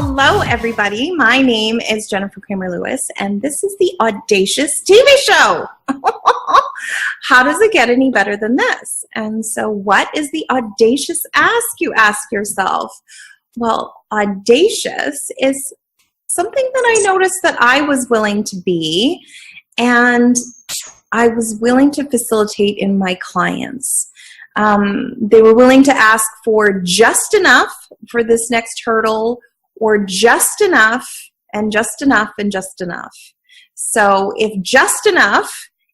Hello, everybody. My name is Jennifer Cramer Lewis, and this is the Audacious TV show. How does it get any better than this? And so what is the audacious ask, you ask yourself? Well, audacious is something that I noticed that I was willing to be, and I was willing to facilitate in my clients. They were willing to ask for just enough for this next hurdle, or just enough and just enough and just enough. So if just enough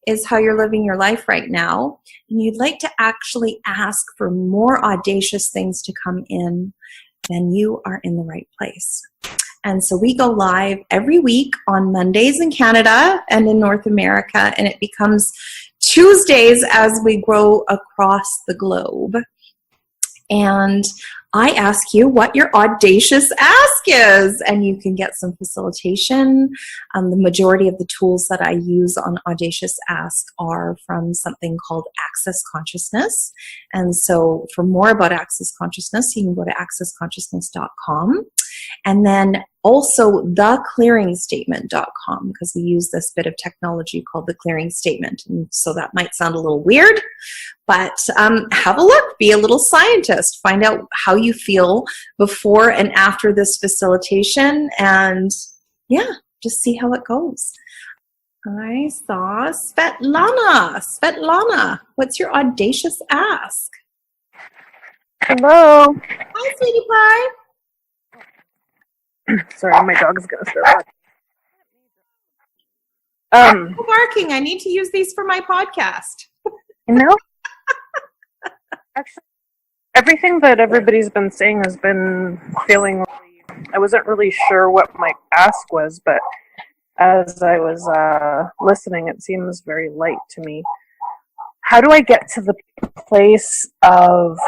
is how you're living your life right now, and you'd like to actually ask for more audacious things to come in, then you are in the right place. And so we go live every week on Mondays in Canada and in North America, and it becomes Tuesdays as we grow across the globe. And I ask you what your audacious ask is, and you can get some facilitation. The majority of the tools that I use on Audacious Ask are from something called Access Consciousness. And so for more about Access Consciousness, you can go to accessconsciousness.com. And then also theclearingstatement.com, because we use this bit of technology called the clearing statement. And so that might sound a little weird, but have a look, be a little scientist, find out how you feel before and after this facilitation, and yeah, just see how it goes. I saw Svetlana. Svetlana, what's your audacious ask? Hello. Hi, sweetie pie. Sorry, my dog's gonna start barking. Barking. I need to use these for my podcast. You know? Actually, everything that everybody's been saying has been feeling really, I wasn't really sure what my ask was, but as I was listening, it seems very light to me. How do I get to the place of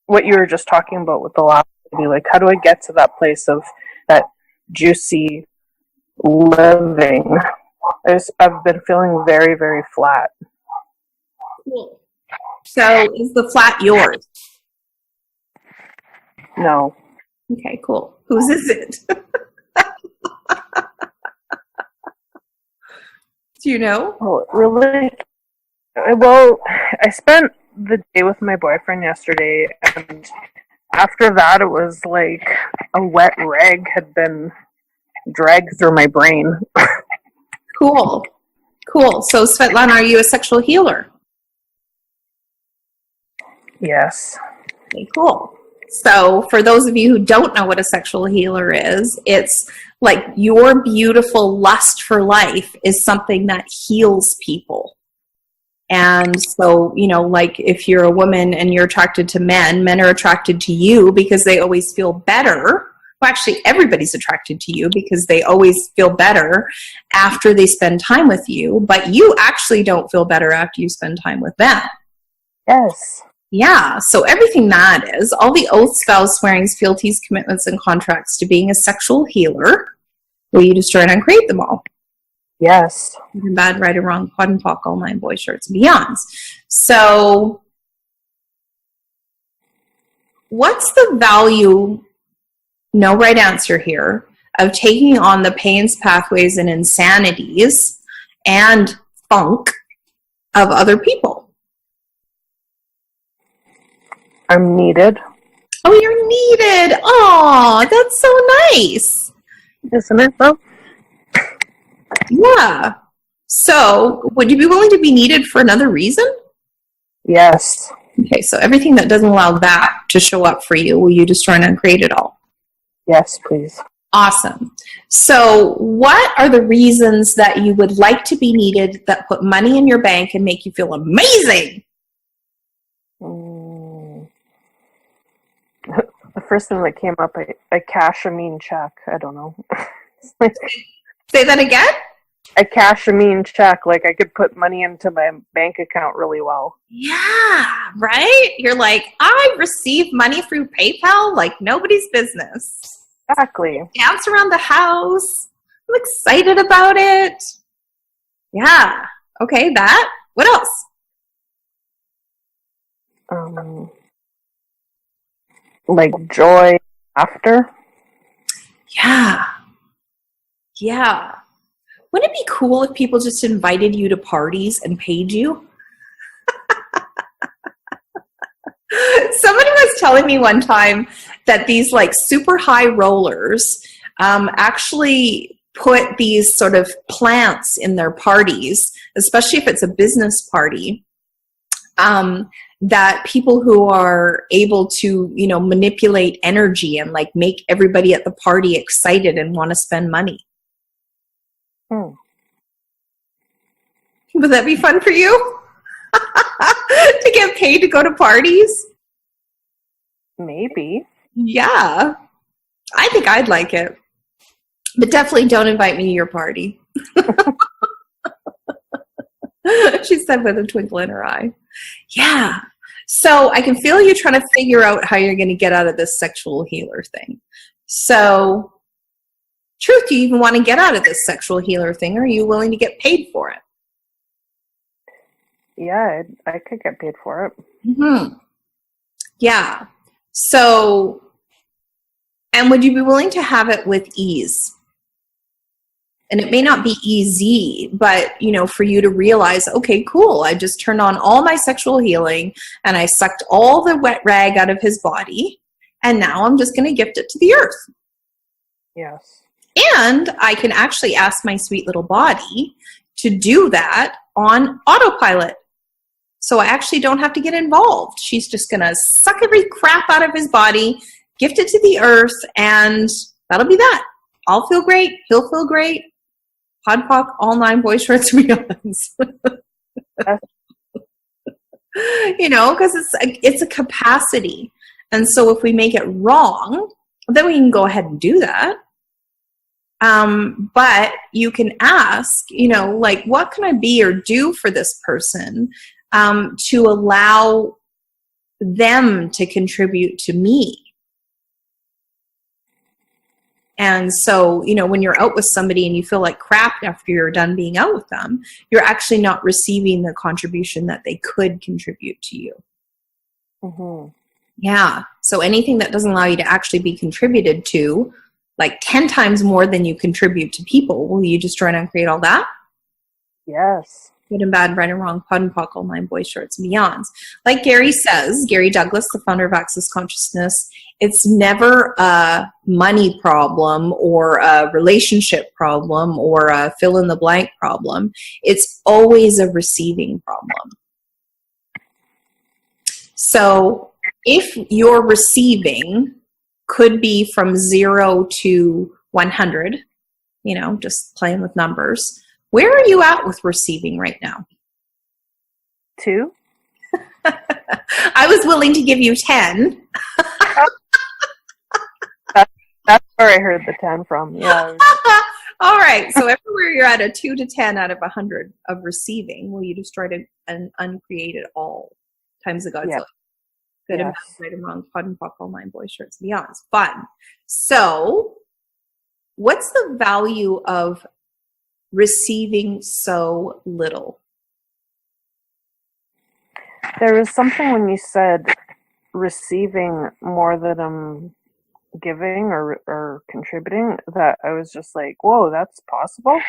what you were just talking about with the last lady? Like, how do I get to that place of that juicy living? I've been feeling very, very flat. Cool. So is the flat yours? No. Okay, cool. Whose is it? Do you know? Oh, really? Well, I spent the day with my boyfriend yesterday, and after that it was like a wet rag had been dragged through my brain. Cool. So Svetlana, are you a sexual healer? Yes. Okay, cool. So for those of you who don't know what a sexual healer is, it's like your beautiful lust for life is something that heals people. And so, you know, like if you're a woman and you're attracted to men, men are attracted to you because they always feel better. Well, actually, everybody's attracted to you because they always feel better after they spend time with you, but you actually don't feel better after you spend time with them. Yes. Yeah, so everything that is, all the oaths, vows, swearings, fealties, commitments, and contracts to being a sexual healer, will you destroy and uncreate them all? Yes. Good and bad, right or wrong, quad and pock, all nine boy shirts and beyonds. So what's the value, no right answer here, of taking on the pains, pathways, and insanities and funk of other people? I'm needed. Oh, you're needed. Oh, that's so nice. Isn't it though? Yeah. So would you be willing to be needed for another reason? Yes. Okay, so everything that doesn't allow that to show up for you, will you destroy and uncreate it all? Yes, please. Awesome. So what are the reasons that you would like to be needed that put money in your bank and make you feel amazing? The first thing that came up, I cash a mean check. I don't know. Say that again? I cash a mean check. Like I could put money into my bank account really well. Yeah, right? You're like, I receive money through PayPal like nobody's business. Exactly. Dance around the house. I'm excited about it. Yeah. Okay, that. What else? Like joy after? Yeah. Yeah. Wouldn't it be cool if people just invited you to parties and paid you? Somebody was telling me one time that these like super high rollers actually put these sort of plants in their parties, especially if it's a business party, that people who are able to, you know, manipulate energy and like make everybody at the party excited and want to spend money. Would that be fun for you? To get paid to go to parties? Maybe. Yeah. I think I'd like it. But definitely don't invite me to your party. She said with a twinkle in her eye. Yeah. So I can feel you trying to figure out how you're going to get out of this sexual healer thing. So, truth, do you even want to get out of this sexual healer thing? Or are you willing to get paid for it? Yeah, I could get paid for it. Mm-hmm. Yeah. So, and would you be willing to have it with ease? And it may not be easy, but, you know, for you to realize, okay, cool, I just turned on all my sexual healing and I sucked all the wet rag out of his body, and now I'm just going to gift it to the earth. Yes. And I can actually ask my sweet little body to do that on autopilot. So I actually don't have to get involved. She's just going to suck every crap out of his body, gift it to the earth, and that'll be that. I'll feel great. He'll feel great. Podpoc, all 9 boy shorts, beyonds. You know, because it's a capacity. And so if we make it wrong, then we can go ahead and do that. But you can ask, you know, like, what can I be or do for this person to allow them to contribute to me? And so, you know, when you're out with somebody and you feel like crap after you're done being out with them, you're actually not receiving the contribution that they could contribute to you. Mm-hmm. Yeah. So anything that doesn't allow you to actually be contributed to, like 10 times more than you contribute to people, will you just try and create all that? Yes. Good and bad, right and wrong, pod and poc, all 9 boys, shorts, and beyonds. Like Gary says, Gary Douglas, the founder of Access Consciousness, it's never a money problem or a relationship problem or a fill in the blank problem. It's always a receiving problem. So if your receiving could be from 0 to 100, you know, just playing with numbers, where are you at with receiving right now? 2. I was willing to give you 10. That's where I heard the 10 from. Yeah. All right. So everywhere you're at a 2 to 10 out of 100 of receiving, will you destroy it and uncreate it all times of God's love? Good and bad, right and wrong, pod and poc, all 9 boys, shorts, and beyonds. Fun. So what's the value of receiving so little? There was something when you said receiving more than I'm giving or contributing that I was just like, whoa, that's possible?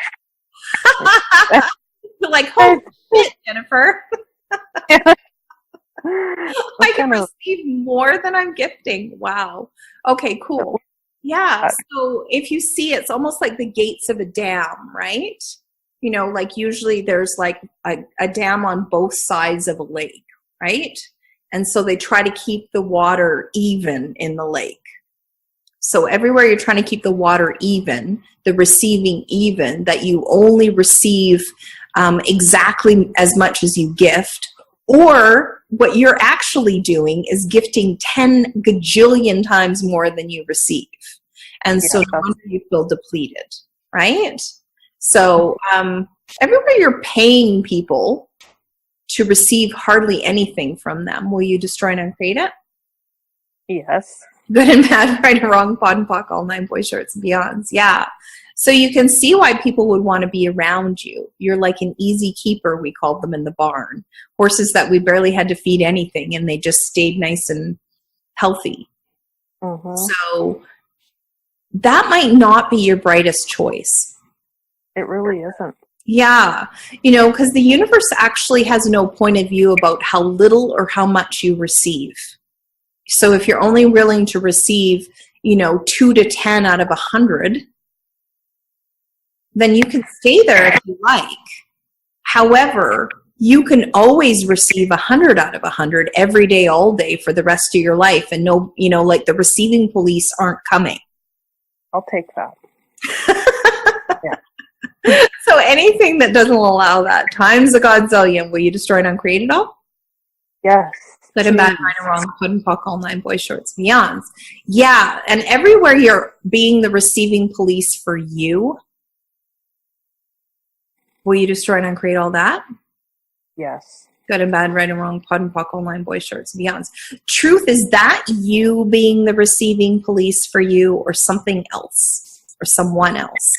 Like, holy shit, Jennifer. I can receive more than I'm gifting. Wow. Okay, cool. Yeah. So if you see, it's almost like the gates of a dam, right? You know, like usually there's like a dam on both sides of a lake, right? And so they try to keep the water even in the lake. So everywhere you're trying to keep the water even, the receiving even, that you only receive exactly as much as you gift, or what you're actually doing is gifting 10 gajillion times more than you receive. And so no wonder you feel depleted, right? So everywhere you're paying people to receive hardly anything from them, will you destroy and uncreate it? Yes. Good and bad, right and wrong, pod and poc, all 9 boys, shorts, and beyonds. Yeah. So you can see why people would want to be around you. You're like an easy keeper, we called them in the barn. Horses that we barely had to feed anything, and they just stayed nice and healthy. So that might not be your brightest choice. It really isn't. Yeah, because the universe actually has no point of view about how little or how much you receive. So if you're only willing to receive, 2 to 10 out of 100, then you can stay there if you like. However, you can always receive 100 out of 100 every day, all day for the rest of your life. And the receiving police aren't coming. I'll take that. Yeah. So anything that doesn't allow that times a godzillion, will you destroy and uncreate it all? Yes. Good and bad, right and wrong, put and puck, all 9 boys, shorts, beyonds. Yeah, and everywhere you're being the receiving police for you, will you destroy and uncreate all that? Yes. Good and bad, right and wrong, put and puck, all 9 boys, shorts, beyonds. Truth, is that you being the receiving police for you, or something else, or someone else?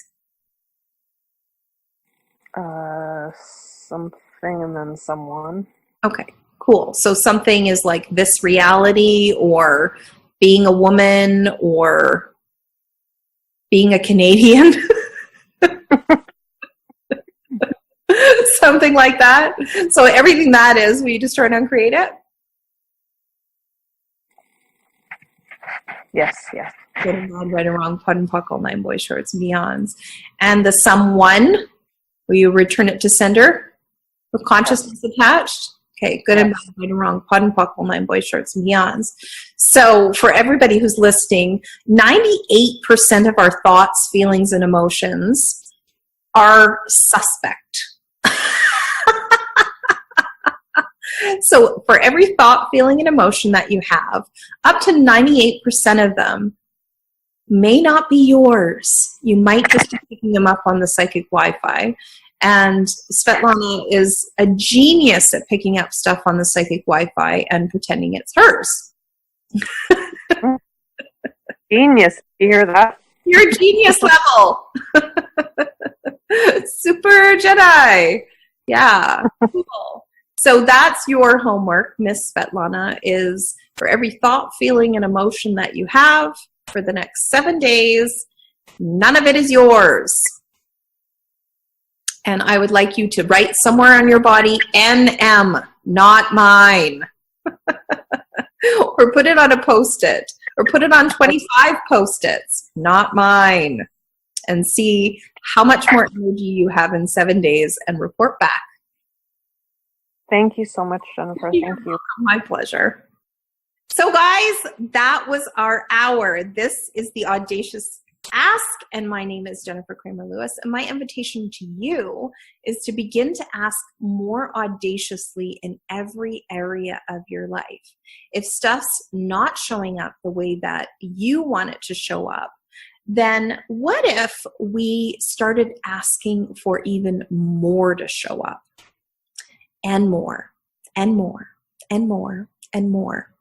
Something and then someone. Okay, cool. So something is like this reality, or being a woman, or being a Canadian. Something like that. So everything that is, will you destroy and uncreate it? Yes. Good and bad, right and wrong, put and puck, all 9 boys, shorts, and beyonds. And the someone, will you return it to sender with consciousness attached? Okay, good and bad, right and wrong, put and puck, all 9 boys, shorts, and beyonds. So for everybody who's listening, 98% of our thoughts, feelings, and emotions are suspect. So for every thought, feeling, and emotion that you have, up to 98% of them may not be yours. You might just be picking them up on the psychic Wi-Fi. And Svetlana is a genius at picking up stuff on the psychic Wi-Fi and pretending it's hers. Genius. You hear that? You're genius level. Super Jedi. Yeah. Cool. So that's your homework, Miss Svetlana, is for every thought, feeling, and emotion that you have for the next 7 days, none of it is yours. And I would like you to write somewhere on your body, NM, not mine. Or put it on a Post-it. Or put it on 25 Post-its, not mine. And see how much more energy you have in 7 days and report back. Thank you so much, Jennifer. Thank you. My pleasure. So guys, that was our hour. This is the Audacious Ask, and my name is Jennifer Cramer Lewis, and my invitation to you is to begin to ask more audaciously in every area of your life. If stuff's not showing up the way that you want it to show up, then what if we started asking for even more to show up? And more, and more, and more, and more.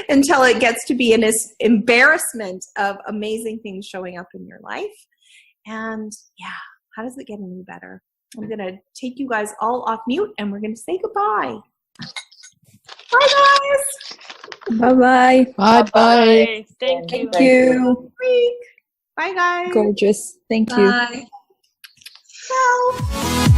Until it gets to be an embarrassment of amazing things showing up in your life. And yeah, how does it get any better? I'm going to take you guys all off mute and we're going to say goodbye. Bye, guys. Bye-bye. Bye-bye. Thank you. Bye, guys. Gorgeous. Thank you. Bye. Ciao.